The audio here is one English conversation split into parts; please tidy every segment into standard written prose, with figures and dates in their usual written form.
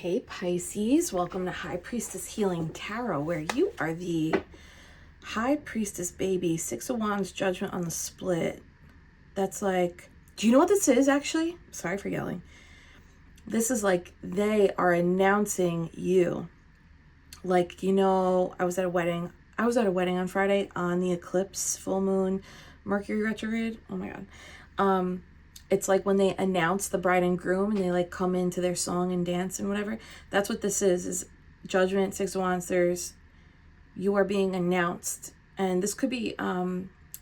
Hey Pisces, welcome to High Priestess Healing Tarot, where you are the High Priestess baby. Six of Wands, Judgment on the split. That's like, do you know what this is actually? Sorry for yelling. This is like they are announcing you. Like, you know, I was at a wedding on Friday on the eclipse, full moon, Mercury retrograde. Oh my God. It's like when they announce the bride and groom and they like come into their song and dance and whatever. That's what this is Judgment, Six of Wands. You are being announced. And this could be,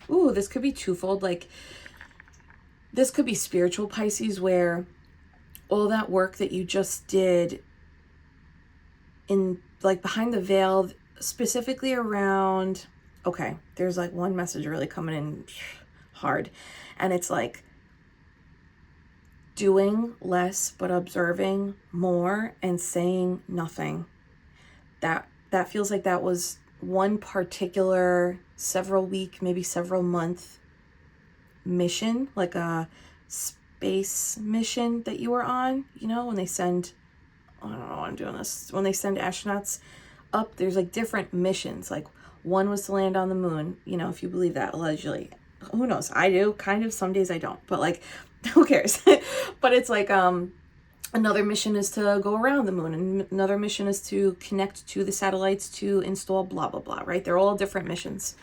this could be twofold. Like, this could be spiritual Pisces, where all that work that you just did in, like, behind the veil, specifically around, okay, there's like one message really coming in hard. And it's like, doing less but observing more and saying nothing. That feels like that was one particular several week, maybe several month mission, like a space mission that you were on. You know, when they send, I don't know why I'm doing this, when they send astronauts up, there's like different missions. Like one was to land on the moon, you know, if you believe that, allegedly. Who knows? I do, kind of. Some days I don't, but like, who cares? But it's like another mission is to go around the moon, and another mission is to connect to the satellites to install blah blah blah, right? They're all different missions.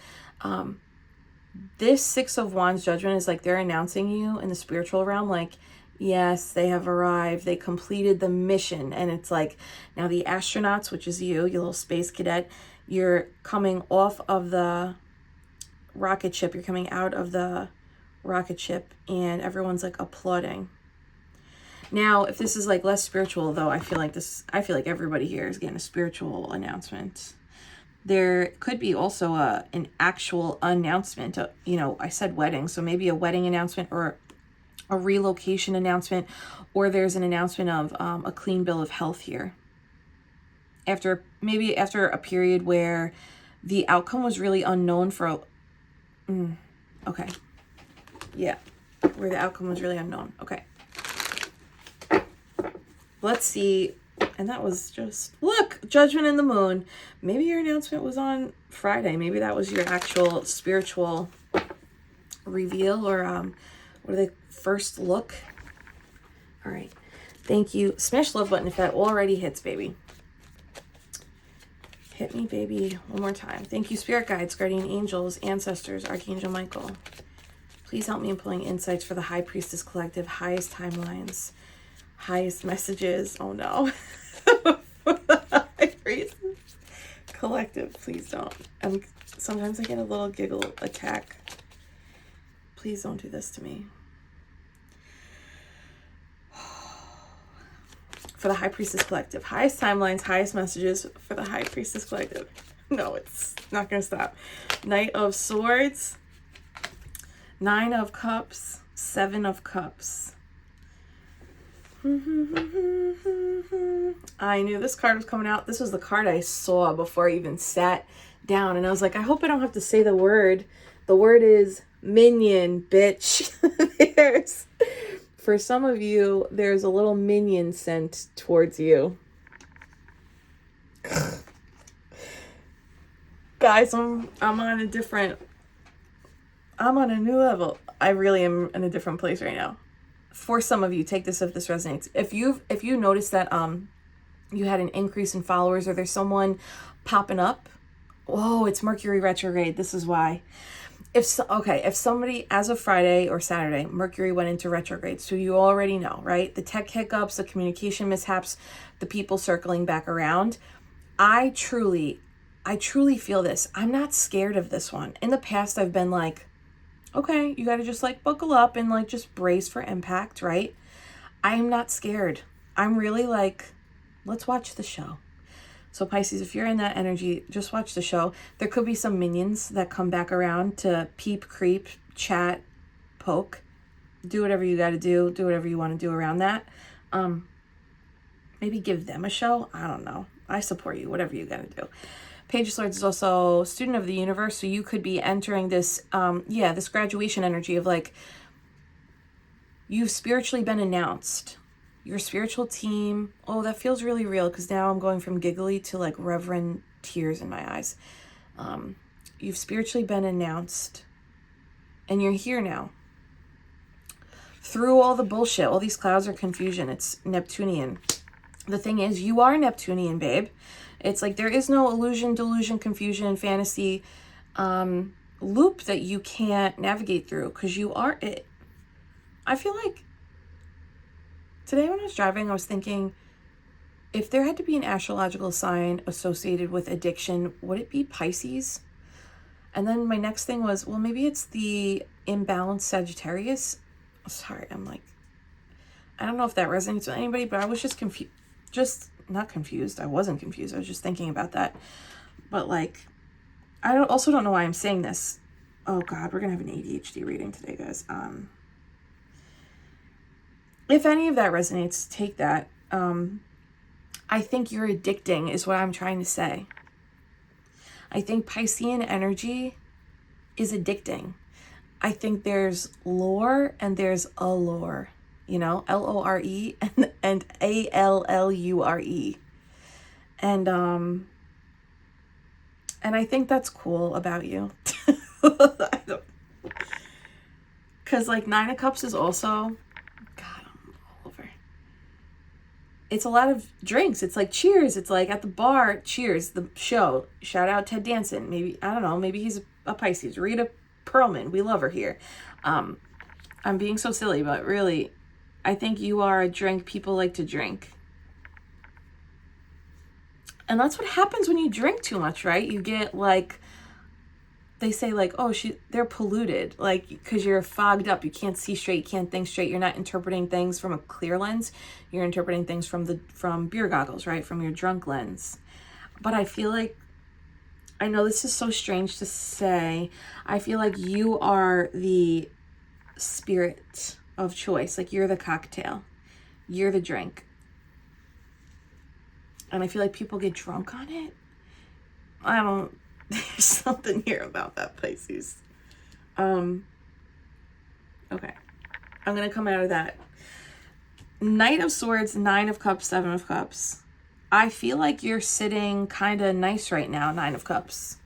This Six of Wands Judgment is like they're announcing you in the spiritual realm, like, yes, they have arrived, they completed the mission. And it's like, now the astronauts, which is you little space cadet, you're coming off of the rocket ship, you're coming out of the rocket ship, and everyone's like applauding. Now, if this is like less spiritual, though, I feel like everybody here is getting a spiritual announcement. There could be also an actual announcement. You know, I said wedding, so maybe a wedding announcement or a relocation announcement, or there's an announcement of a clean bill of health here. After a period where the outcome was really unknown for okay. Yeah, where the outcome was really unknown. Okay. Let's see. And that was just, look, Judgment in the Moon. Maybe your announcement was on Friday. Maybe that was your actual spiritual reveal, or what are they, first look? All right. Thank you. Smash the love button if that already hits, baby. Hit me, baby, one more time. Thank you, spirit guides, guardian angels, ancestors, Archangel Michael. Please help me in pulling insights for the High Priestess Collective, highest timelines, highest messages. Oh no. High Priestess Collective, please don't. Sometimes I get a little giggle attack. Please don't do this to me. For the High Priestess Collective, highest timelines, highest messages for the High Priestess Collective. No, it's not going to stop. Knight of Swords, Nine of Cups, Seven of Cups. I knew this card was coming out. This was the card I saw before I even sat down. And I was like, I hope I don't have to say the word. The word is minion, bitch. For some of you, there's a little minion sent towards you. Guys, I'm on a new level. I really am in a different place right now. For some of you, take this if this resonates. If you notice that you had an increase in followers, or there's someone popping up, oh, it's Mercury retrograde. This is why. If somebody, as of Friday or Saturday, Mercury went into retrograde, so you already know, right? The tech hiccups, the communication mishaps, the people circling back around. I truly feel this. I'm not scared of this one. In the past, I've been like, okay, you got to just like buckle up and like just brace for impact, right? I'm not scared. I'm really like, let's watch the show. So Pisces, if you're in that energy, just watch the show. There could be some minions that come back around to peep, creep, chat, poke. Do whatever you got to do. Do whatever you want to do around that. Maybe give them a show. I don't know. I support you. Whatever you got to do. Page of Swords is also student of the universe. So you could be entering this, this graduation energy of like, you've spiritually been announced. your spiritual team. Oh, that feels really real, because now I'm going from giggly to like reverend tears in my eyes. You've spiritually been announced, and you're here now. Through all the bullshit, all these clouds are confusion. It's Neptunian. The thing is, you are Neptunian, babe. It's like there is no illusion, delusion, confusion, fantasy loop that you can't navigate through, because you are it. I feel like today when I was driving, I was thinking, if there had to be an astrological sign associated with addiction, would it be Pisces? And then my next thing was, well, maybe it's the imbalanced Sagittarius. Sorry, I'm like, I don't know if that resonates with anybody, but I was just confused. Just not confused. I wasn't confused. I was just thinking about that. But like, I also don't know why I'm saying this. Oh God, we're gonna have an ADHD reading today, guys. If any of that resonates, take that. I think you're addicting is what I'm trying to say. I think Piscean energy is addicting. I think there's lore and there's allure, you know, L-O-R-E and A-L-L-U-R-E. And I think that's cool about you. Because like 9 of Cups is also, God, I'm all over. It's a lot of drinks. It's like cheers. It's like at the bar, cheers, the show. Shout out Ted Danson. Maybe, I don't know, maybe he's a Pisces. Rita Perlman, we love her here. I'm being so silly, but really, I think you are a drink people like to drink. And that's what happens when you drink too much, right? You get like, they say like, oh, they're polluted, like, because you're fogged up. You can't see straight. You can't think straight. You're not interpreting things from a clear lens. You're interpreting things from beer goggles, right? From your drunk lens. But I feel like, I know this is so strange to say, I feel like you are the spirit of choice. Like you're the cocktail. You're the drink. And I feel like people get drunk on it. There's something here about that, Pisces. Okay. I'm going to come out of that. Knight of Swords, 9 of Cups, 7 of Cups. I feel like you're sitting kind of nice right now, 9 of Cups.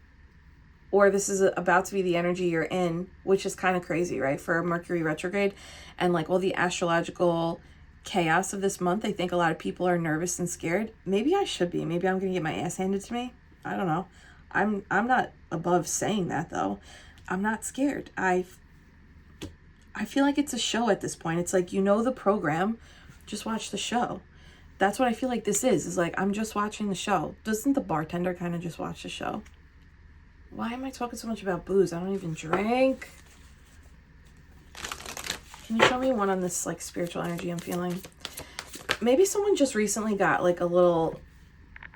Or this is about to be the energy you're in, which is kind of crazy, right? For Mercury retrograde and like all the astrological chaos of this month, I think a lot of people are nervous and scared. Maybe I should be. Maybe I'm going to get my ass handed to me. I don't know. I'm not above saying that, though. I'm not scared. I feel like it's a show at this point. It's like, you know the program. Just watch the show. That's what I feel like this is like, I'm just watching the show. Doesn't the bartender kind of just watch the show? Why am I talking so much about booze? I don't even drink. Can you show me one on this like spiritual energy I'm feeling? Maybe someone just recently got like a little,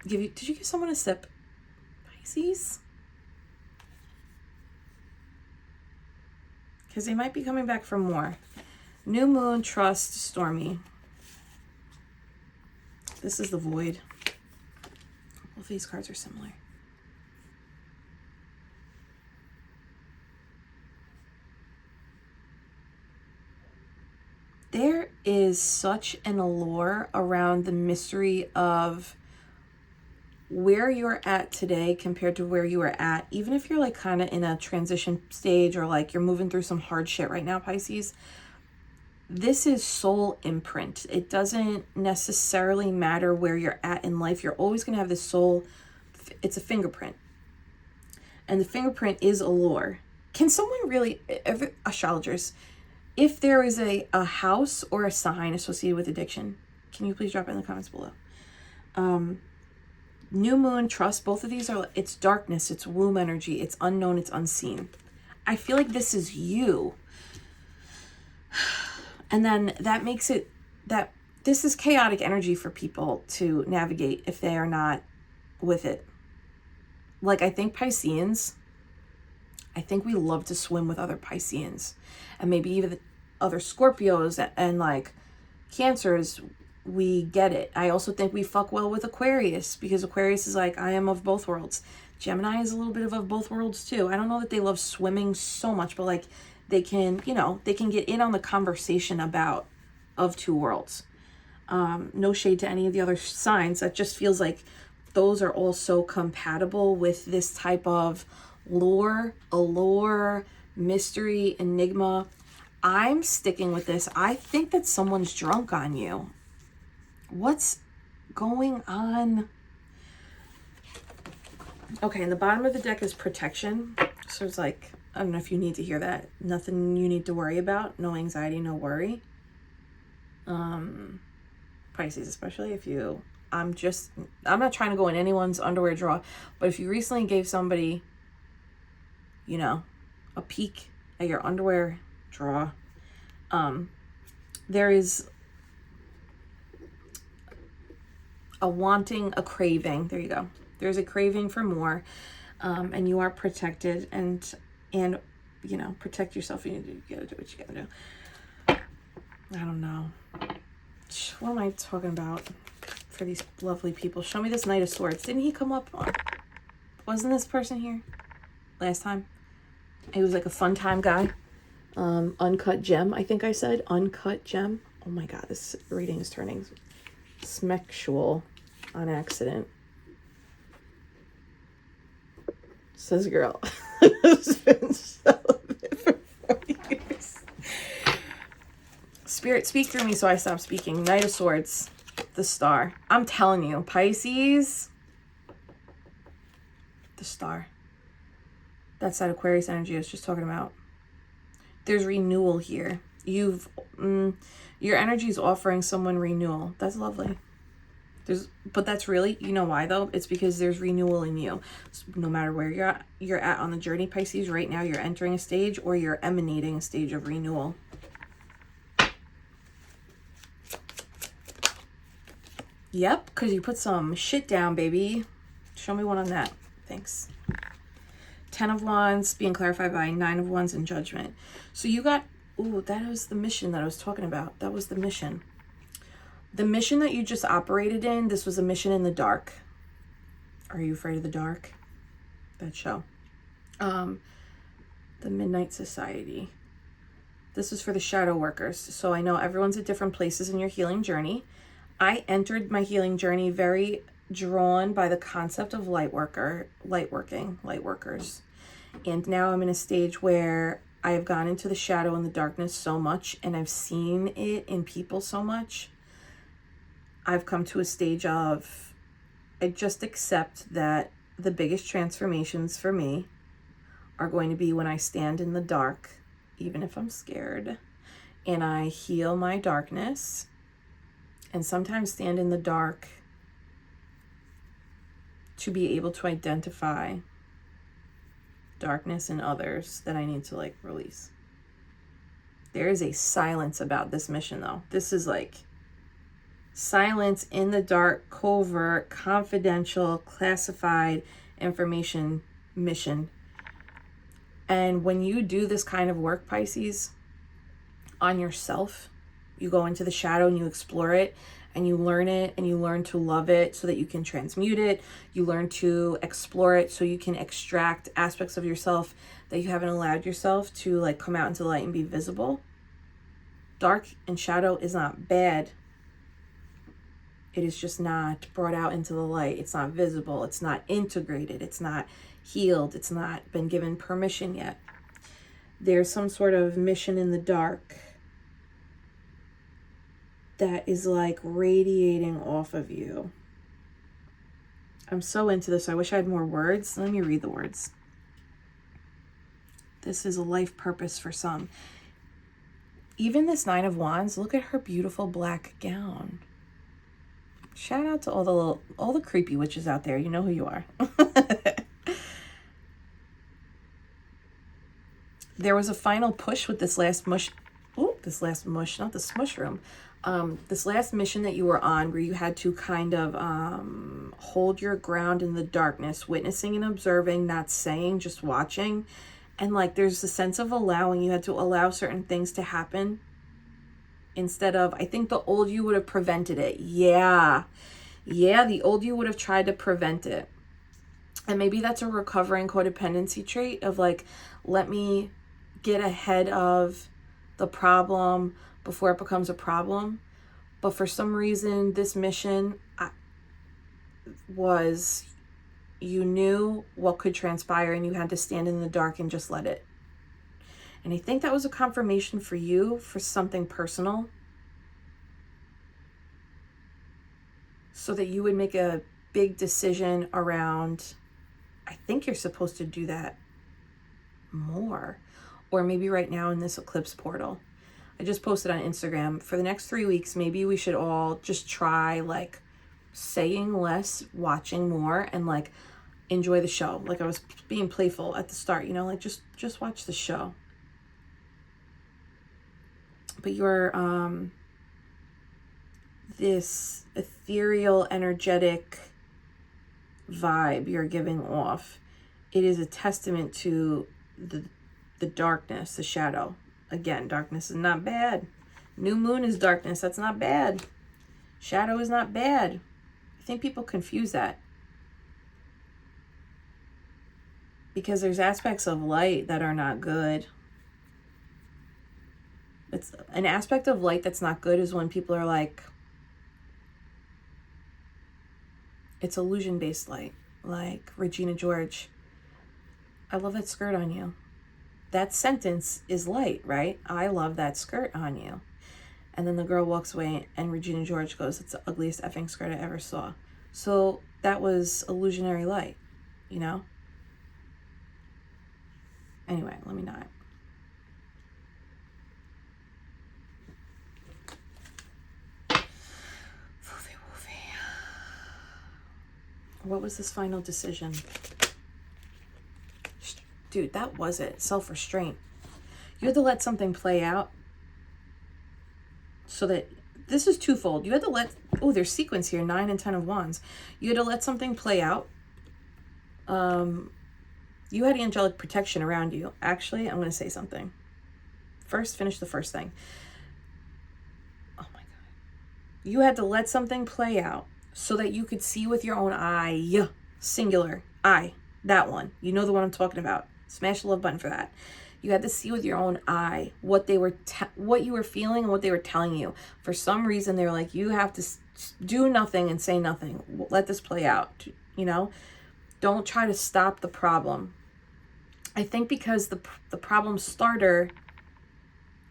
did you give someone a sip? Pisces? Because they might be coming back for more. New moon, trust, stormy. This is the void. Both of these cards are similar. There is such an allure around the mystery of where you're at today compared to where you were at, even if you're like kind of in a transition stage or like you're moving through some hard shit right now, Pisces. This is soul imprint. It doesn't necessarily matter where you're at in life. You're always going to have this soul. It's a fingerprint. And the fingerprint is allure. Can someone really, astrologers, if there is a house or a sign associated with addiction, can you please drop it in the comments below? New moon, trust, both of these are, it's darkness, it's womb energy, it's unknown, it's unseen. I feel like this is you. And then that makes it, that this is chaotic energy for people to navigate if they are not with it. Like, I think Pisceans, I think we love to swim with other Pisceans. And maybe even other Scorpios and like Cancers, we get it. I also think we fuck well with Aquarius because Aquarius is like, I am of both worlds. Gemini is a little bit of both worlds too. I don't know that they love swimming so much, but like they can, you know, they can get in on the conversation of two worlds. No shade to any of the other signs. That just feels like those are all so compatible with this type of lore, allure, mystery, enigma. I'm sticking with this. I think that someone's drunk on you. What's going on? Okay, and the bottom of the deck is protection. So it's like, I don't know if you need to hear that. Nothing you need to worry about. No anxiety, no worry. Pisces, especially if you, I'm not trying to go in anyone's underwear drawer, but if you recently gave somebody, you know, a peek at your underwear drawer, there is a wanting, a craving. There you go. There's a craving for more, and you are protected, and you know, protect yourself. You gotta do what you gotta do. I don't know. What am I talking about for these lovely people? Show me this Knight of Swords. Didn't he come up? Wasn't this person here last time? He was like a fun time guy. Uncut gem, I think I said. Uncut gem. Oh my god, this reading is turning smexual on accident. Says girl who's been celibate for 40 years. Spirit, speak through me so I stop speaking. Knight of Swords, the Star. I'm telling you, Pisces, the Star. That's that Aquarius energy I was just talking about. There's renewal here. Your energy is offering someone renewal. That's lovely. But that's really, you know why though? It's because there's renewal in you. So no matter where you're at on the journey, Pisces, right now you're entering a stage or you're emanating a stage of renewal. Yep, because you put some shit down, baby. Show me one on that. Thanks. 10 of Wands being clarified by 9 of Wands and Judgment. So you got, ooh, that was the mission that I was talking about. That was the mission. The mission that you just operated in, this was a mission in the dark. Are you afraid of the dark? That show. The Midnight Society. This is for the shadow workers. So I know everyone's at different places in your healing journey. I entered my healing journey very drawn by the concept of light workers. And now I'm in a stage where I have gone into the shadow and the darkness so much, and I've seen it in people so much. I've come to a stage of, I just accept that the biggest transformations for me are going to be when I stand in the dark, even if I'm scared, and I heal my darkness, and sometimes stand in the dark to be able to identify darkness in others that I need to like release. There is a silence about this mission though. This is like silence in the dark, covert, confidential, classified information mission. And when you do this kind of work, Pisces, on yourself, you go into the shadow and you explore it and you learn it and you learn to love it so that you can transmute it. You learn to explore it so you can extract aspects of yourself that you haven't allowed yourself to like come out into the light and be visible. Dark and shadow is not bad. It is just not brought out into the light. It's not visible. It's not integrated. It's not healed. It's not been given permission yet. There's some sort of mission in the dark that is like radiating off of you. I'm so into this. I wish I had more words. Let me read the words. This is a life purpose for some. Even this 9 of Wands, look at her beautiful black gown. Shout out to all the creepy witches out there. You know who you are. There was a final push with this last mush. Oh, this last mush, not the smush room. This last mission that you were on where you had to kind of hold your ground in the darkness, witnessing and observing, not saying, just watching. And like there's a sense of allowing. You had to allow certain things to happen instead of, I think the old you would have prevented it. Yeah, the old you would have tried to prevent it. And maybe that's a recovering codependency trait of like, let me get ahead of the problem before it becomes a problem. But for some reason, this mission was, you knew what could transpire and you had to stand in the dark and just let it. And I think that was a confirmation for you for something personal, so that you would make a big decision around, I think you're supposed to do that more, or maybe right now in this eclipse portal. I just posted on Instagram, for the next 3 weeks, maybe we should all just try like saying less, watching more, and like enjoy the show. Like I was being playful at the start, you know, like just watch the show. But your this ethereal, energetic vibe you're giving off, it is a testament to the darkness, the shadow. Again, darkness is not bad. New moon is darkness. That's not bad. Shadow is not bad. I think people confuse that, because there's aspects of light that are not good. It's an aspect of light that's not good is when people are like, it's illusion-based light, like Regina George. I love that skirt on you. That sentence is light, right? I love that skirt on you. And then the girl walks away and Regina George goes, it's the ugliest effing skirt I ever saw. So that was illusionary light, you know? Anyway, let me not. What was this final decision? Dude, that was it. Self-restraint. You had to let something play out so that, this is twofold. You had to let, oh, there's sequence here, 9 and 10 of Wands. You had to let something play out. You had angelic protection around you. Actually, I'm going to say something. First, finish the first thing. Oh my God. You had to let something play out so that you could see with your own eye, singular, eye, that one. You know the one I'm talking about. Smash the love button for that. You had to see with your own eye what they were, what you were feeling and what they were telling you. For some reason, they were like, you have to do nothing and say nothing. Let this play out, you know? Don't try to stop the problem. I think because the problem starter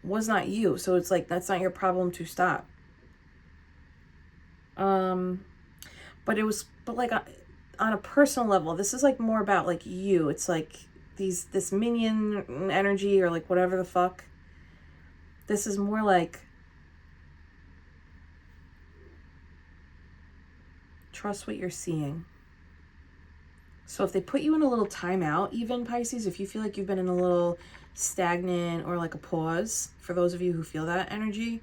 was not you. So it's like, that's not your problem to stop. But it was, but like on a personal level, this is like more about like you. It's like this minion energy or like whatever the fuck. This is more like trust what you're seeing. So if they put you in a little timeout, even Pisces, if you feel like you've been in a little stagnant or like a pause, for those of you who feel that energy,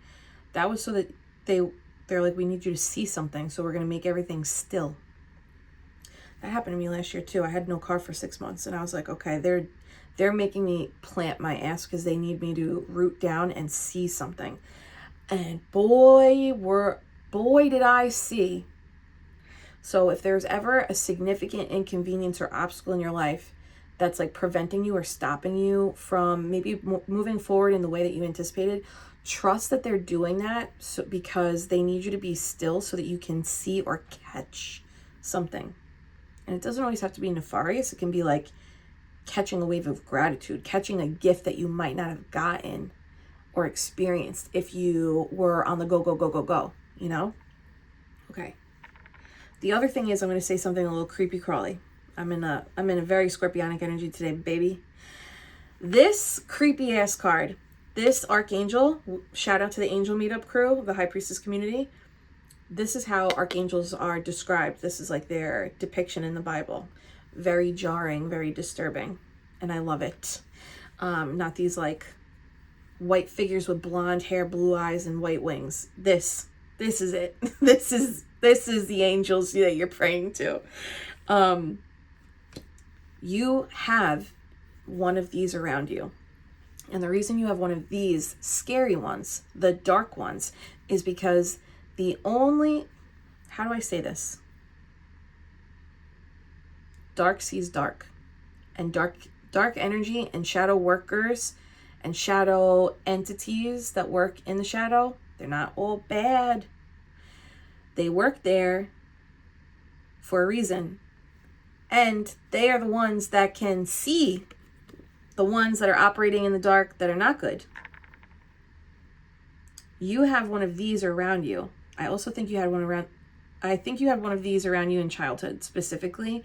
that was so that they're like, we need you to see something, so we're going to make everything still. That happened to me last year too. I had no car for 6 months and I was like, okay, they're making me plant my ass because they need me to root down and see something. And boy, did I see. So if there's ever a significant inconvenience or obstacle in your life that's like preventing you or stopping you from maybe moving forward in the way that you anticipated, trust that they're doing that because they need you to be still so that you can see or catch something. And it doesn't always have to be nefarious. It can be like catching a wave of gratitude, catching a gift that you might not have gotten or experienced if you were on the go, you know? Okay. The other thing is, I'm going to say something a little creepy crawly. I'm in a very scorpionic energy today, baby. This creepy ass card, this archangel, shout out to the angel meetup crew, the High Priestess community. This is how archangels are described. This is like their depiction in the Bible. Very jarring, very disturbing. And I love it. Not these like white figures with blonde hair, blue eyes, and white wings. This is it. This is the angels that you're praying to. You have one of these around you. And the reason you have one of these scary ones, the dark ones, is because the only, how do I say this? Dark sees dark. And dark energy and shadow workers and shadow entities that work in the shadow, they're not all bad. They work there for a reason. And they are the ones that can see the ones that are operating in the dark that are not good. You have one of these around you. I also think you had one around, I think you had one of these around you in childhood specifically.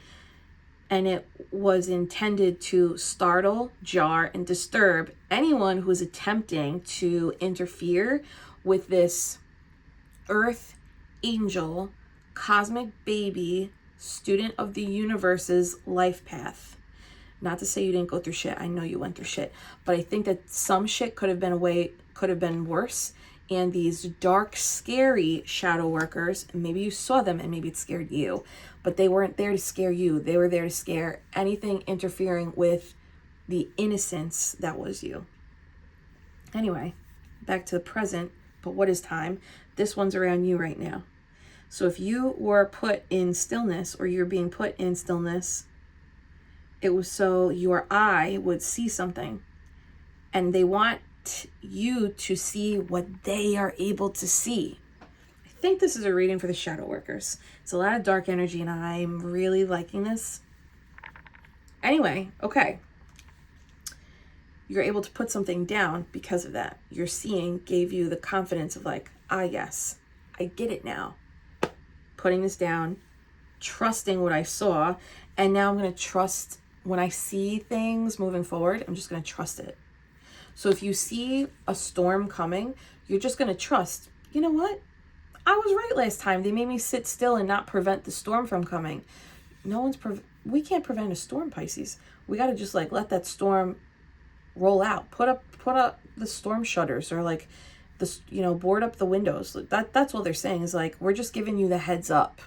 And it was intended to startle, jar, and disturb anyone who is attempting to interfere with this earth angel, cosmic baby, student of the universe's life path. Not to say you didn't go through shit. I know you went through shit. But I think that some shit could have been worse. And these dark, scary shadow workers, maybe you saw them and maybe it scared you, but they weren't there to scare you. They were there to scare anything interfering with the innocence that was you. Anyway, back to the present, but what is time? This one's around you right now. So if you were put in stillness, or you're being put in stillness, it was so your eye would see something, and they want you to see what they are able to see. I think this is a reading for the shadow workers. It's a lot of dark energy and I'm really liking this. Anyway, okay. You're able to put something down because of that. Your seeing gave you the confidence of like, ah, yes, I get it now. Putting this down, trusting what I saw, and now I'm going to trust when I see things moving forward, I'm just going to trust it. So if you see a storm coming, you're just going to trust, you know what? I was right last time. They made me sit still and not prevent the storm from coming. We can't prevent a storm, Pisces. We got to just like let that storm roll out. Put up the storm shutters, or like this, board up the windows. That's what they're saying is like, we're just giving you the heads up.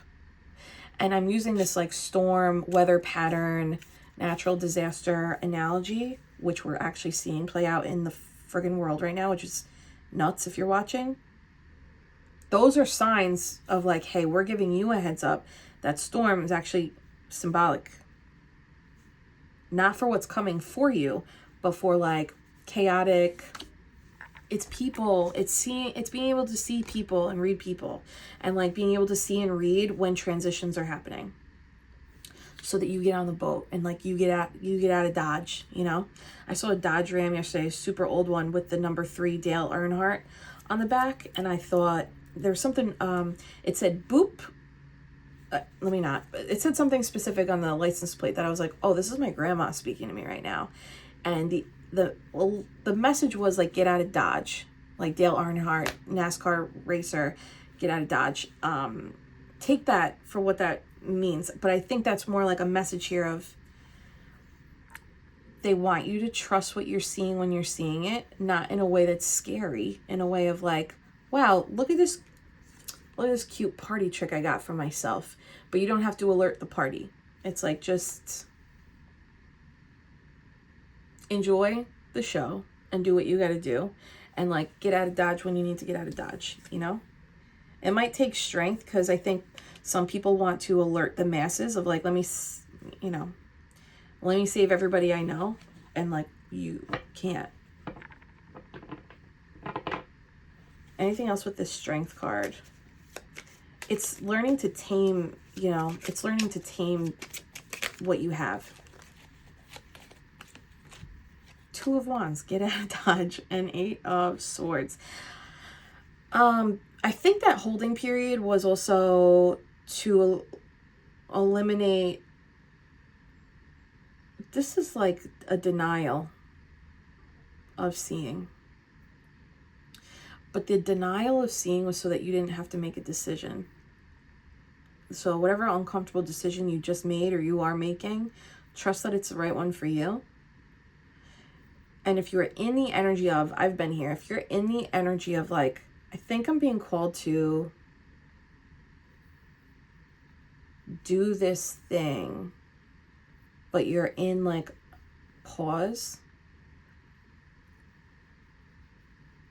And I'm using this like storm, weather pattern, natural disaster analogy, which we're actually seeing play out in the friggin' world right now, which is nuts if you're watching. Those are signs of like, hey, we're giving you a heads up. That storm is actually symbolic. Not for what's coming for you, but for like chaotic. It's people. It's being able to see people and read people, and like being able to see and read when transitions are happening, so that you get on the boat and like you get out of Dodge. I saw a Dodge Ram yesterday, a super old one with the number 3 Dale Earnhardt on the back, and I thought there's something. It said boop. It said something specific on the license plate that I was like, oh, this is my grandma speaking to me right now, and the message was like, get out of Dodge, like Dale Earnhardt, NASCAR racer, get out of Dodge. Take that for what that means, but I think that's more like a message here of they want you to trust what you're seeing when you're seeing it, not in a way that's scary, in a way of like, wow, look at this cute party trick I got for myself. But you don't have to alert the party. It's like, just enjoy the show and do what you got to do, and like get out of Dodge when you need to get out of Dodge. It might take strength, because I think some people want to alert the masses of like, let me save everybody I know, and like, you can't. Anything else with this strength card? It's learning to tame, it's learning to tame what you have. 2 of Wands, get out of Dodge, and 8 of Swords. I think that holding period was also to eliminate, this is like a denial of seeing. But the denial of seeing was so that you didn't have to make a decision. So whatever uncomfortable decision you just made or you are making, trust that it's the right one for you. And if you're in the energy of, I've been here, if you're in the energy of like, I think I'm being called to do this thing, but you're in like pause.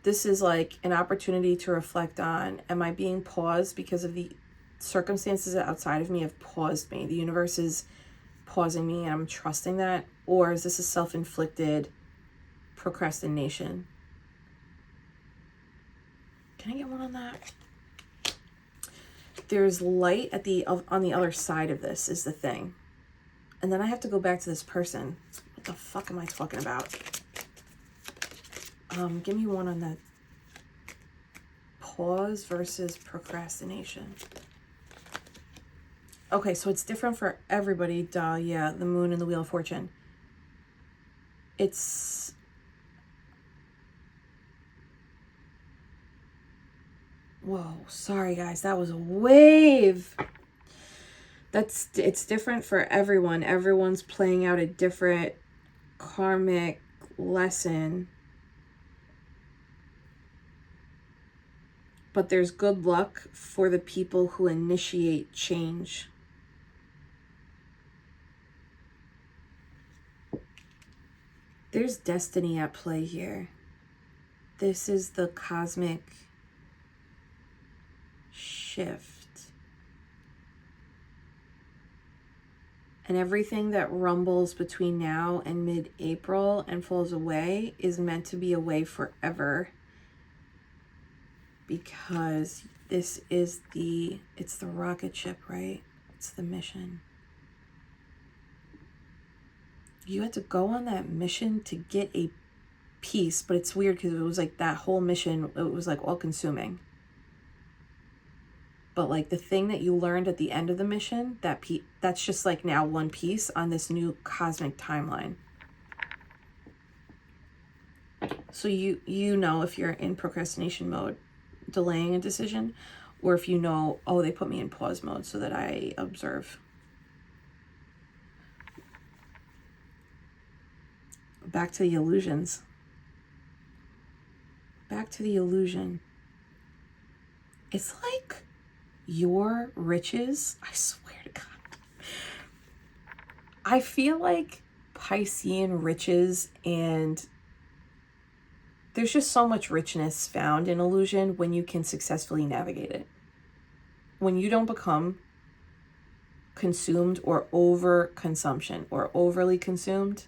This is like an opportunity to reflect on, am I being paused because of the circumstances outside of me have paused me? The universe is pausing me and I'm trusting that. Or is this a self-inflicted procrastination? Can I get one on that? there's light at on the other side of this is the thing. And then I have to go back to this person. What the fuck am I talking about? Give me one on that. Pause versus procrastination. Okay, so it's different for everybody. Duh, yeah, the moon and the wheel of fortune. It's... Whoa, sorry guys, that was a wave. It's different for everyone. Everyone's playing out a different karmic lesson. But there's good luck for the people who initiate change. There's destiny at play here. This is the cosmic shift. And everything that rumbles between now and mid-April and falls away is meant to be away forever. Because this is it's the rocket ship, right? It's the mission. You had to go on that mission to get a piece, but it's weird because it was like that whole mission, it was like all consuming. But like the thing that you learned at the end of the mission, that's just like now one piece on this new cosmic timeline. So you know if you're in procrastination mode, delaying a decision, or if you know, oh, they put me in pause mode so that I observe. Back to the illusions. Back to the illusion. It's like your riches, I swear to God. I feel like Piscean riches, and there's just so much richness found in illusion when you can successfully navigate it. When you don't become consumed or over consumption or overly consumed,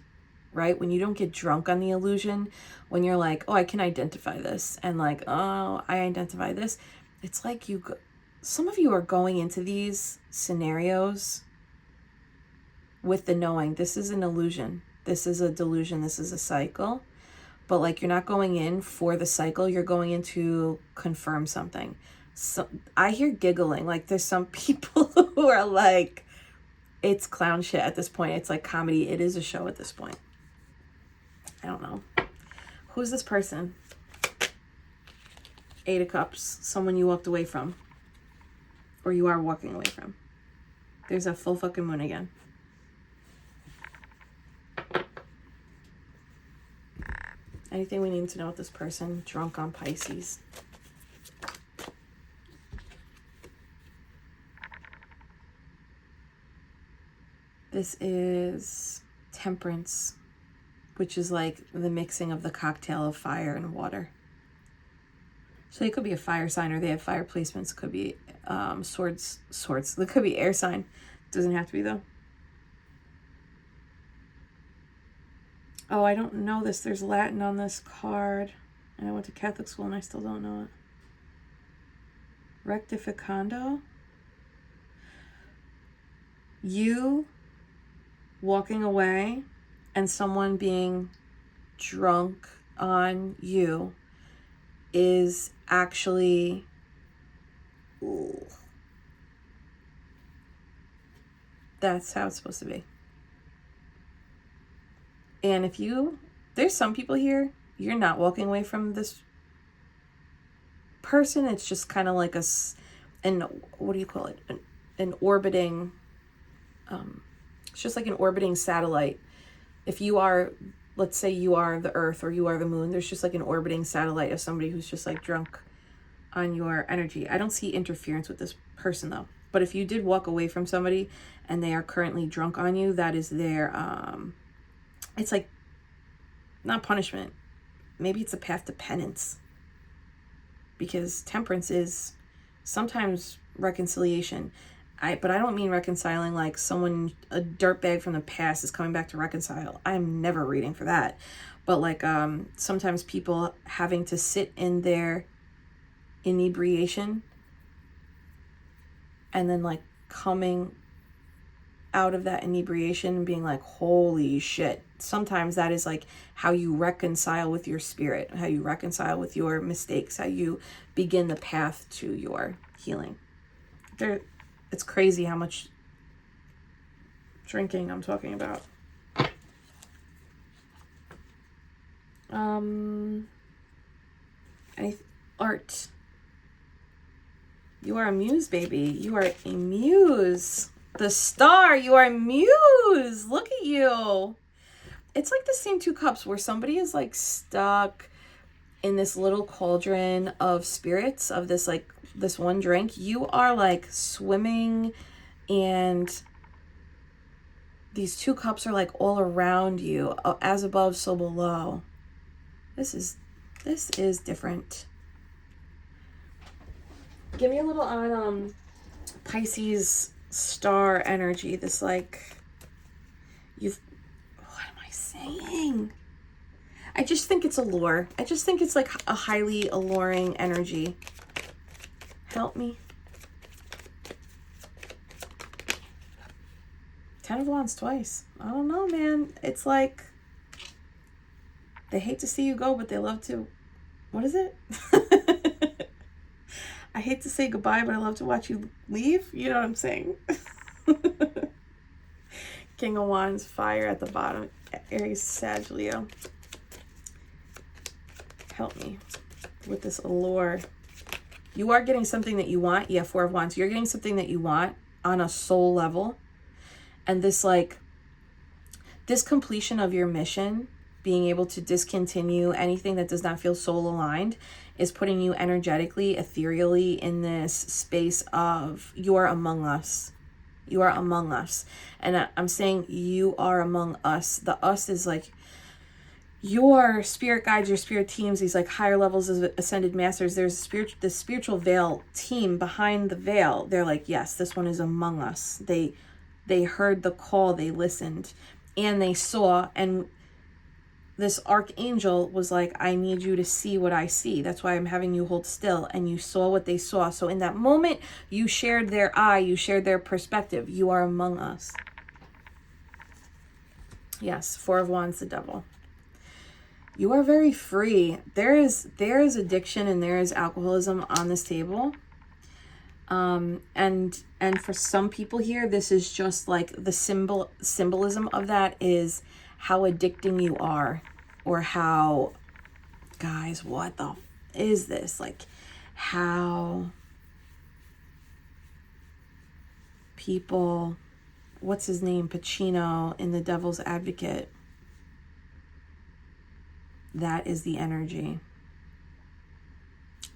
right? When you don't get drunk on the illusion, when you're like, oh, I can identify this, and like, oh, I identify this. It's like some of you are going into these scenarios with the knowing this is an illusion. This is a delusion. This is a cycle. But like, you're not going in for the cycle. You're going in to confirm something. So I hear giggling. Like there's some people who are like, it's clown shit at this point. It's like comedy. It is a show at this point. I don't know. Who's this person? 8 of Cups. Someone you walked away from. Or you are walking away from. There's a full fucking moon again. Anything we need to know with this person? Drunk on Pisces. This is Temperance, which is like the mixing of the cocktail of fire and water. So they could be a fire sign, or they have fire placements. Could be swords. There could be air sign. Doesn't have to be though. Oh, I don't know this. There's Latin on this card. And I went to Catholic school and I still don't know it. Rectificando. You walking away and someone being drunk on you is actually... Ooh. That's how it's supposed to be. And if there's some people here, you're not walking away from this person. It's just kind of like what do you call it? An orbiting, it's just like an orbiting satellite. If you are, let's say you are the Earth or you are the moon, there's just like an orbiting satellite of somebody who's just like drunk on your energy. I don't see interference with this person though. But if you did walk away from somebody and they are currently drunk on you, that is their, it's like, not punishment. Maybe it's a path to penance. Because temperance is sometimes reconciliation. But I don't mean reconciling like someone, a dirtbag from the past is coming back to reconcile. I'm never reading for that. But like sometimes people having to sit in their inebriation and then like coming out of that inebriation and being like, holy shit. Sometimes that is like how you reconcile with your spirit, how you reconcile with your mistakes, how you begin the path to your healing. It's crazy how much drinking I'm talking about. Art. You are a muse, baby. You are a muse. The star, you are a muse. Look at you. It's like the same two cups where somebody is like stuck in this little cauldron of spirits of this like this one drink. You are like swimming, and these two cups are like all around you, as above so below. This is different. Give me a little on Pisces star energy. This like what am I saying? I just think it's allure. I just think it's like a highly alluring energy. Help me. 10 of Wands twice. I don't know, man. It's like they hate to see you go, but they love to. What is it? I hate to say goodbye, but I love to watch you leave. You know what I'm saying? King of Wands, fire at the bottom. Aries, Sag, Leo. Help me with this allure. You are getting something that you want. Yeah, 4 of Wands. You're getting something that you want on a soul level. And this like, this completion of your mission, being able to discontinue anything that does not feel soul aligned, is putting you energetically, ethereally in this space of you are among us. You are among us. And I'm saying you are among us. The us is like your spirit guides, your spirit teams, these like higher levels of ascended masters. There's the spiritual veil team behind the veil. They're like, yes, this one is among us. They heard the call, they listened, and they saw, and this archangel was like, I need you to see what I see. That's why I'm having you hold still. And you saw what they saw. So in that moment, you shared their eye, you shared their perspective. You are among us. Yes, 4 of Wands, the devil. You are very free. There is addiction and there is alcoholism on this table. And for some people here, this is just like the symbolism of that is how addicting you are, or how, guys, what the is this? Like how people, what's his name? Pacino in The Devil's Advocate. That is the energy.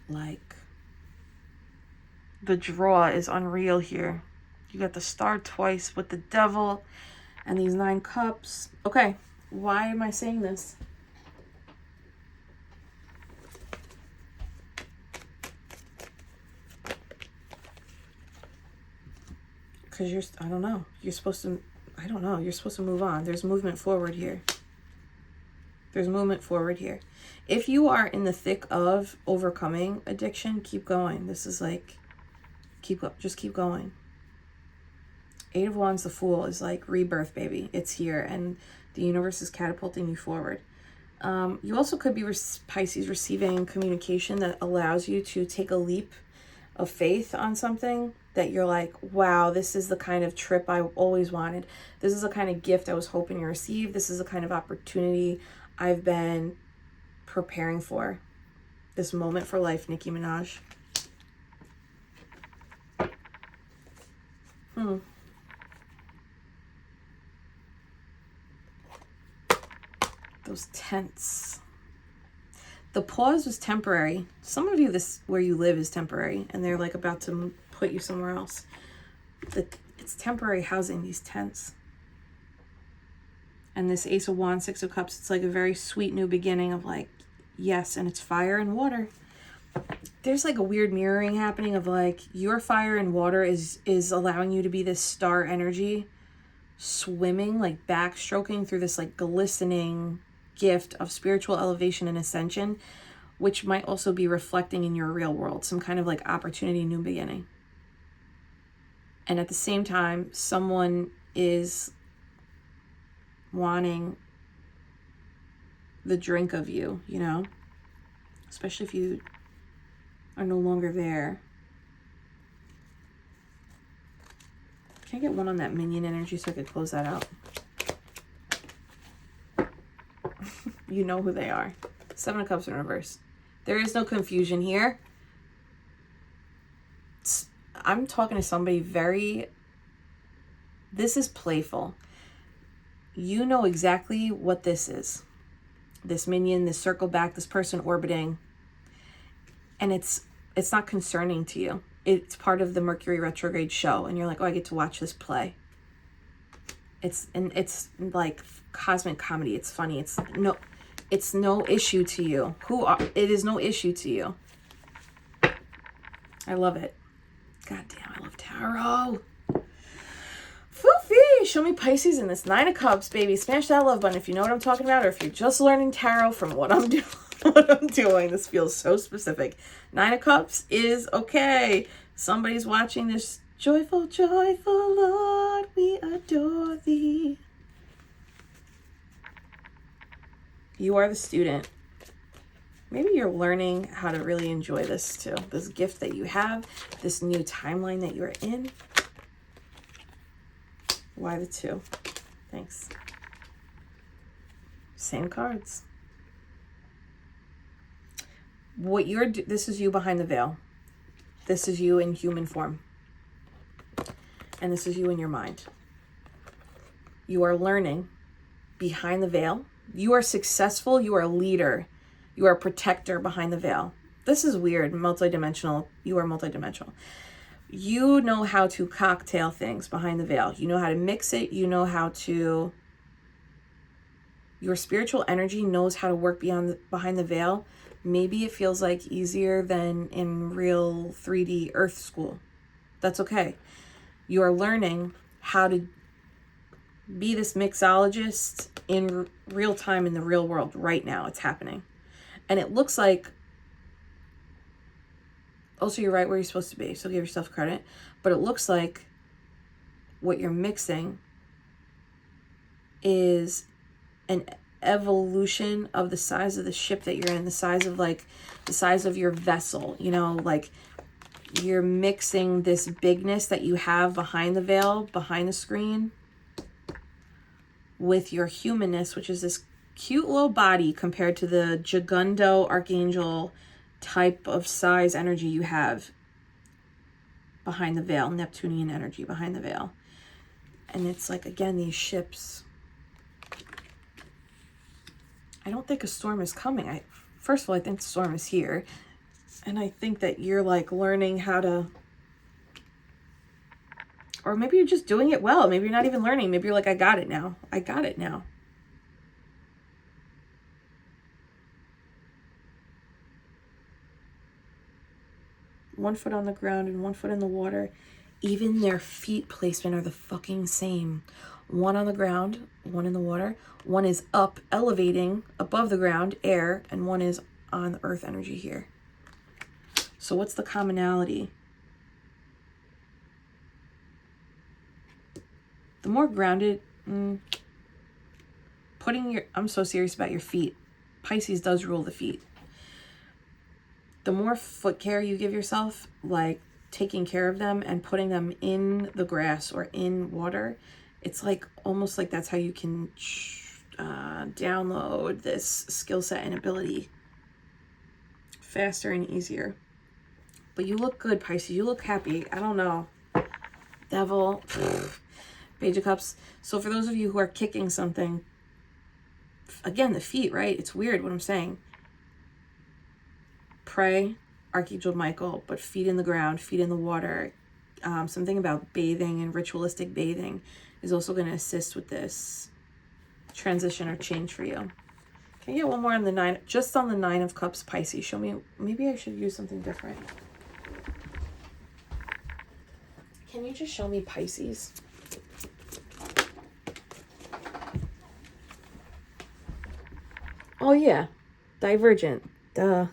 Like the draw is unreal here. You got the star twice with the devil and these 9 cups. Okay, why am I saying this? Because I don't know. You're supposed to move on. There's movement forward here. There's movement forward here. If you are in the thick of overcoming addiction, keep going. This is like, just keep going. 8 of Wands, the Fool, is like rebirth, baby. It's here, and the universe is catapulting you forward. You also could be, Pisces, receiving communication that allows you to take a leap of faith on something that you're like, wow, this is the kind of trip I always wanted. This is the kind of gift I was hoping to receive. This is the kind of opportunity I've been preparing for. This moment for life, Nicki Minaj. Those tents. The pause was temporary. Some of you, this where you live is temporary, and they're like about to put you somewhere else. It's temporary housing, these tents. And this Ace of Wands, 6 of Cups, it's like a very sweet new beginning of like, yes, and it's fire and water. There's like a weird mirroring happening of like your fire and water is allowing you to be this star energy swimming, like backstroking through this like glistening gift of spiritual elevation and ascension, which might also be reflecting in your real world, some kind of like opportunity, new beginning. And at the same time, someone is wanting the drink of you, you know? Especially if you are no longer there. Can I get one on that minion energy so I could close that out? You know who they are. Seven of Cups in reverse. There is no confusion here. I'm talking to somebody very... This is playful. You know exactly what this is. This minion, this circle back, this person orbiting. And it's not concerning to you. It's part of the Mercury retrograde show. And you're like, oh, I get to watch this play. It's like cosmic comedy. It's funny. It's no issue to you. It is no issue to you. I love it. God damn, I love tarot. Foofy, show me Pisces in this Nine of Cups, baby. Smash that love button if you know what I'm talking about, or if you're just learning tarot from what I'm doing. This feels so specific. Nine of Cups is okay. Somebody's watching this. Joyful, joyful Lord, we adore thee. You are the student. Maybe you're learning how to really enjoy this too. This gift that you have, this new timeline that you're in. Why the two? Thanks. Same cards. This is you behind the veil. This is you in human form. And this is you in your mind. You are learning behind the veil. You are successful. You are a leader. You are a protector behind the veil. This is weird. Multidimensional. You are multidimensional. You know how to cocktail things behind the veil. You know how to mix it. You know how to... Your spiritual energy knows how to work behind the veil. Maybe it feels like easier than in real 3D Earth school. That's okay. You are learning how to be this mixologist in real time in the real world right now. It's happening. And it looks like, also you're right where you're supposed to be, so give yourself credit. But it looks like what you're mixing is an evolution of the size of the ship that you're in, the size of your vessel, you know, like you're mixing this bigness that you have behind the veil, behind the screen, with your humanness, which is this cute little body compared to the Gigundo Archangel type of size energy you have behind the veil, Neptunian energy behind the veil. And it's like, again, these ships. I don't think a storm is coming. First of all, I think the storm is here. And I think that you're like learning how to, or maybe you're just doing it well. Maybe you're not even learning. Maybe you're like, I got it now. I got it now. One foot on the ground and one foot in the water. Even their feet placement are the fucking same. One on the ground, one in the water. One is up, elevating above the ground, air, and one is on the earth energy here. So what's the commonality? The more grounded, I'm so serious about your feet. Pisces does rule the feet. The more foot care you give yourself, like taking care of them and putting them in the grass or in water, it's like almost like that's how you can download this skill set and ability faster and easier. But you look good, Pisces. You look happy. I don't know. Devil. Page of Cups. So for those of you who are kicking something, again, the feet, right? It's weird what I'm saying. Pray, Archangel Michael, but feet in the ground, feet in the water. Something about bathing and ritualistic bathing is also going to assist with this transition or change for you. Can I get one more on the nine? Just on the Nine of Cups, Pisces. Show me. Maybe I should use something different. Can you just show me Pisces? Oh yeah, Divergent. Duh.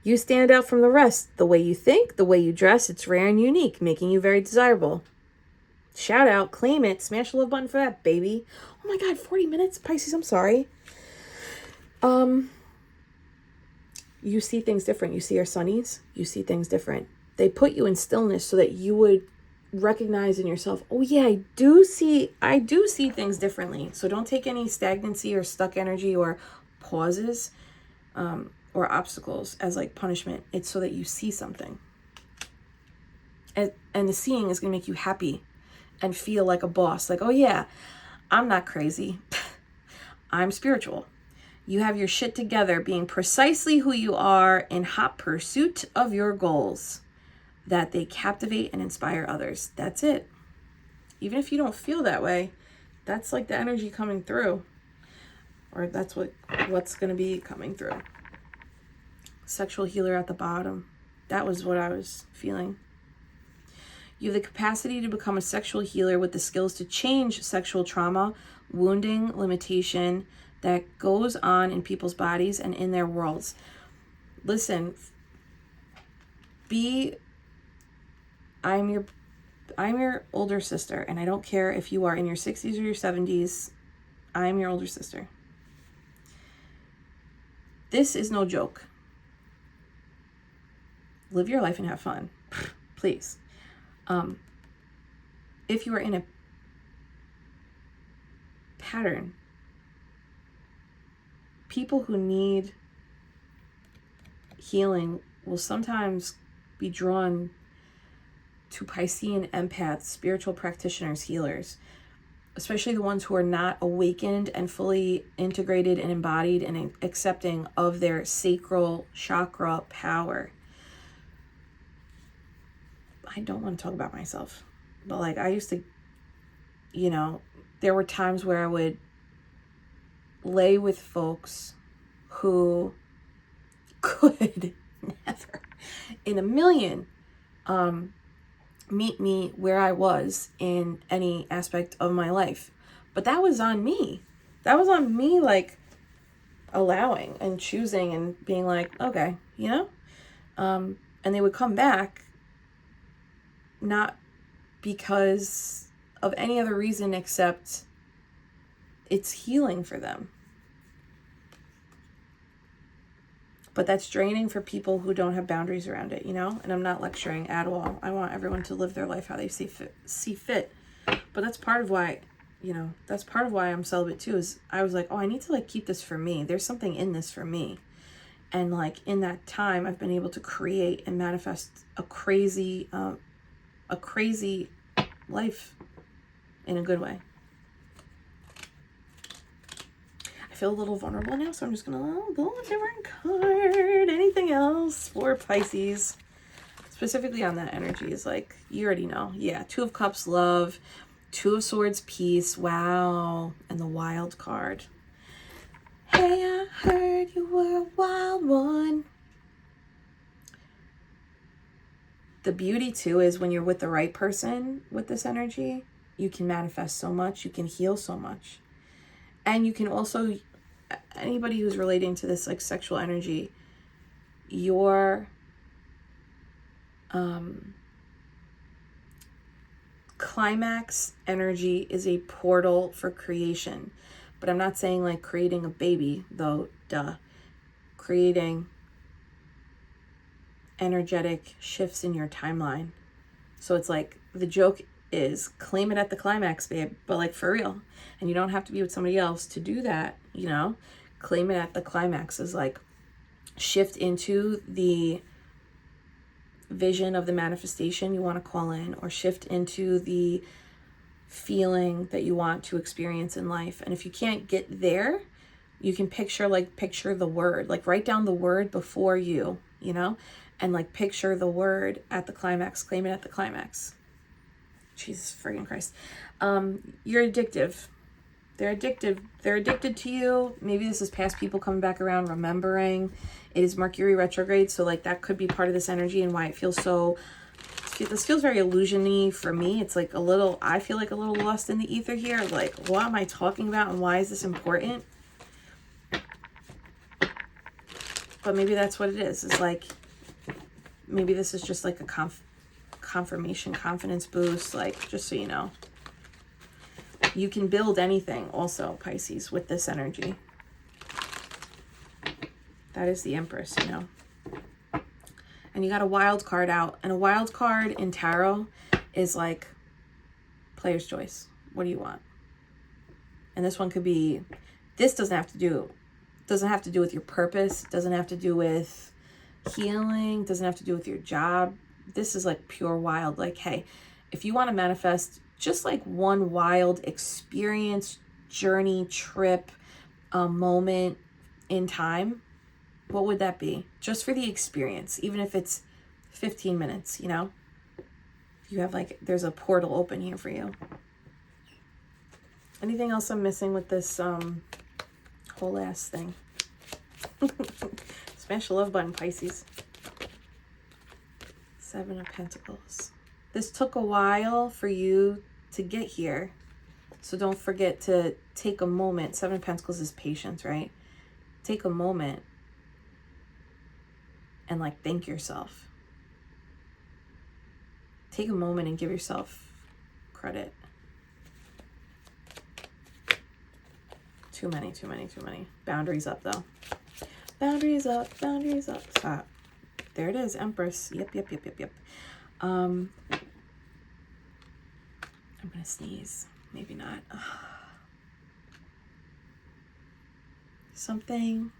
You stand out from the rest. The way you think, the way you dress, it's rare and unique, making you very desirable. Shout out, claim it, smash the love button for that, baby. Oh my God, 40 minutes, Pisces, I'm sorry. You see things different. You see our sunnies, you see things different. They put you in stillness so that you would recognize in yourself, oh yeah, I do see things differently. So don't take any stagnancy or stuck energy or pauses or obstacles as like punishment. It's so that you see something. And the seeing is going to make you happy and feel like a boss. Like, oh yeah, I'm not crazy. I'm spiritual. You have your shit together, being precisely who you are in hot pursuit of your goals, that they captivate and inspire others. That's it. Even if you don't feel that way, that's like the energy coming through, or that's what's going to be coming through. Sexual healer at the bottom. That was what I was feeling. You have the capacity to become a sexual healer with the skills to change sexual trauma, wounding, limitation that goes on in people's bodies and in their worlds. Listen, I'm your older sister, and I don't care if you are in your 60s or your 70s. I'm your older sister. This is no joke. Live your life and have fun, please. If you are in a pattern, people who need healing will sometimes be drawn to Piscean empaths, spiritual practitioners, healers, especially the ones who are not awakened and fully integrated and embodied and accepting of their sacral chakra power. I don't want to talk about myself, but like I used to, there were times where I would lay with folks who could never in a million meet me where I was in any aspect of my life. But that was on me. That was on me, like allowing and choosing and being like, okay, and they would come back not because of any other reason except it's healing for them. But that's draining for people who don't have boundaries around it, And I'm not lecturing at all. I want everyone to live their life how they see fit. But that's part of why, that's part of why I'm celibate too, is I was like, oh, I need to like keep this for me. There's something in this for me. And like in that time, I've been able to create and manifest a crazy life in a good way. I feel a little vulnerable now, so I'm just gonna pull a different card. Anything else for Pisces? Specifically on that energy is like, you already know. Yeah, Two of Cups, love. Two of Swords, peace. Wow. And the Wild card. Hey, I heard you were a wild one. The beauty too is when you're with the right person with this energy, you can manifest so much, you can heal so much. And you can also, anybody who's relating to this like sexual energy, your climax energy is a portal for creation. But I'm not saying like creating a baby, though, creating energetic shifts in your timeline. So it's like the joke is claim it at the climax, babe, but like for real. And you don't have to be with somebody else to do that, claim it at the climax is like shift into the vision of the manifestation you want to call in, or shift into the feeling that you want to experience in life. And if you can't get there, you can picture the word, like write down the word before you, and like picture the word at the climax, claim it at the climax. Jesus friggin' Christ. You're addictive. They're addictive. They're addicted to you. Maybe this is past people coming back around, remembering. It is Mercury retrograde, so like that could be part of this energy and why it feels so. This feels very illusion-y for me. It's like I feel like a little lost in the ether here. Like, what am I talking about and why is this important? But maybe that's what it is. It's like, maybe this is just like a confirmation, confidence boost, like, just so you know. You can build anything also, Pisces, with this energy. That is the Empress, you know. And you got a wild card out. And a wild card in tarot is like player's choice. What do you want? And this one could be, this doesn't have to do with your purpose. It doesn't have to do with healing. It doesn't have to do with your job. This is like pure wild. Like, hey, if you want to manifest just like one wild experience, journey, trip, moment in time, what would that be? Just for the experience, even if it's 15 minutes, you know? You have like, there's a portal open here for you. Anything else I'm missing with this whole ass thing? Smash the love button, Pisces. 7 of Pentacles. This took a while for you to get here. So don't forget to take a moment. 7 of Pentacles is patience, right? Take a moment and like thank yourself. Take a moment and give yourself credit. Too many. Boundaries up though. Boundaries up, boundaries up. Stop. There it is, Empress. Yep. I'm gonna sneeze. Maybe not. Something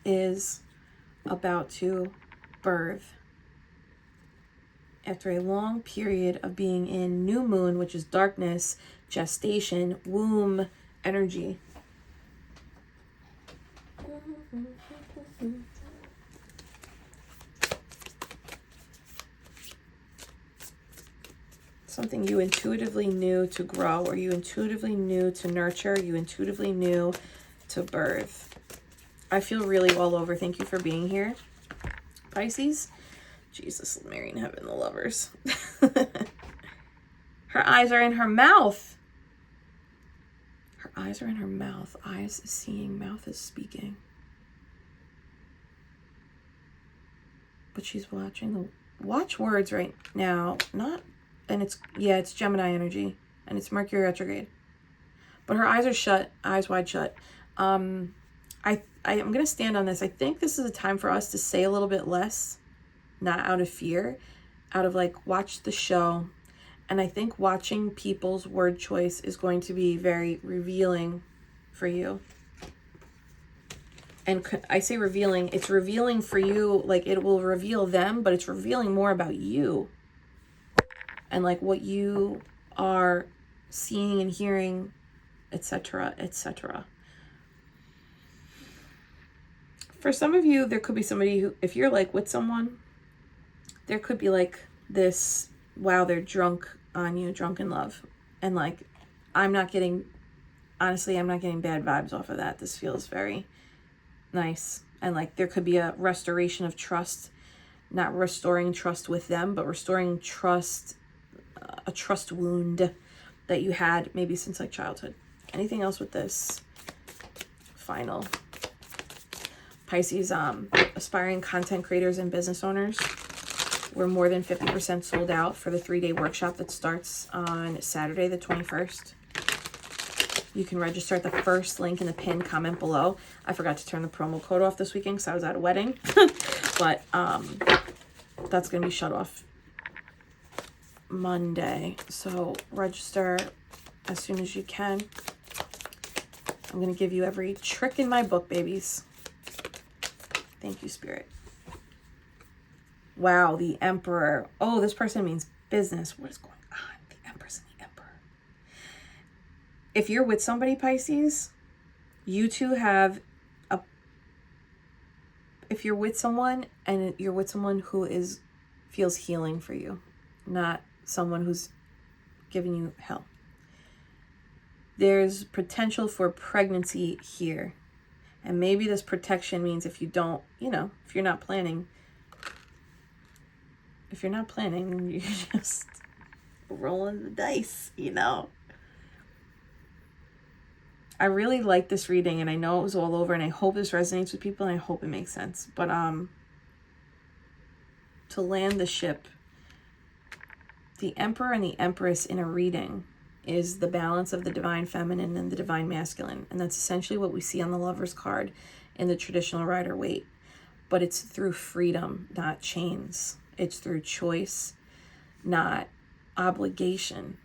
is about to birth after a long period of being in new moon, which is darkness, gestation, womb energy. Something you intuitively knew to grow, or you intuitively knew to nurture, you intuitively knew to birth. I feel really all over. Thank you for being here, Pisces. Jesus, Mary in heaven, the lovers. Her eyes are in her mouth. Her eyes are in her mouth. Eyes is seeing, mouth is speaking. But she's watching the watch words right now. Not, and it's, yeah, it's Gemini energy. And it's Mercury retrograde. But her eyes are shut, eyes wide shut. I'm going to stand on this. I think this is a time for us to say a little bit less, not out of fear, out of like, watch the show. And I think watching people's word choice is going to be very revealing for you. And I say revealing, it's revealing for you, like it will reveal them, but it's revealing more about you. And like what you are seeing and hearing, etc., etc. For some of you, there could be somebody who, if you're like with someone, there could be like this, wow, they're drunk on you, drunk in love. And like, honestly, I'm not getting bad vibes off of that. This feels very nice. And like, there could be a restoration of trust, not restoring trust with them, but restoring trust, a trust wound that you had maybe since like childhood. Anything else with this final? Pisces, aspiring content creators and business owners. We're more than 50% sold out for the 3-day workshop that starts on Saturday, the 21st. You can register at the first link in the pinned comment below. I forgot to turn the promo code off this weekend because I was at a wedding. But that's going to be shut off Monday. So register as soon as you can. I'm going to give you every trick in my book, babies. Thank you, Spirit. Wow, the Emperor. Oh, this person means business. What is going on? The Empress and the Emperor. If you're with somebody, Pisces, you two have a... If you're with someone and you're with someone who feels healing for you, not someone who's giving you hell. There's potential for pregnancy here. And maybe this protection means if you don't, if you're not planning, you're just rolling the dice, I really like this reading, and I know it was all over, and I hope this resonates with people, and I hope it makes sense. But to land the ship, The Emperor and the Empress in a reading is the balance of the divine feminine and the divine masculine. And that's essentially what we see on the Lover's card in the traditional Rider-Waite. But it's through freedom, not chains. It's through choice, not obligation.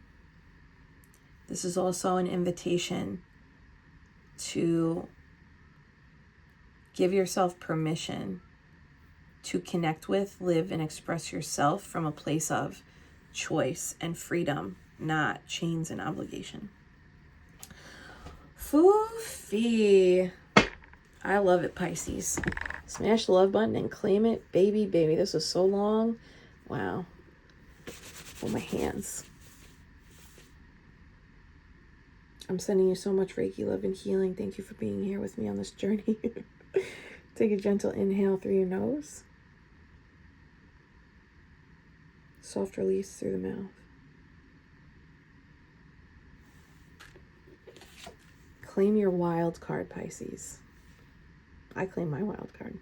This is also an invitation to give yourself permission to connect with, live, and express yourself from a place of choice and freedom, not chains and obligation. Foofy. I love it, Pisces. Smash the love button and claim it. Baby, baby. This was so long. Wow. Oh, my hands. I'm sending you so much Reiki love and healing. Thank you for being here with me on this journey. Take a gentle inhale through your nose. Soft release through the mouth. Claim your wild card, Pisces. I claim my wild card.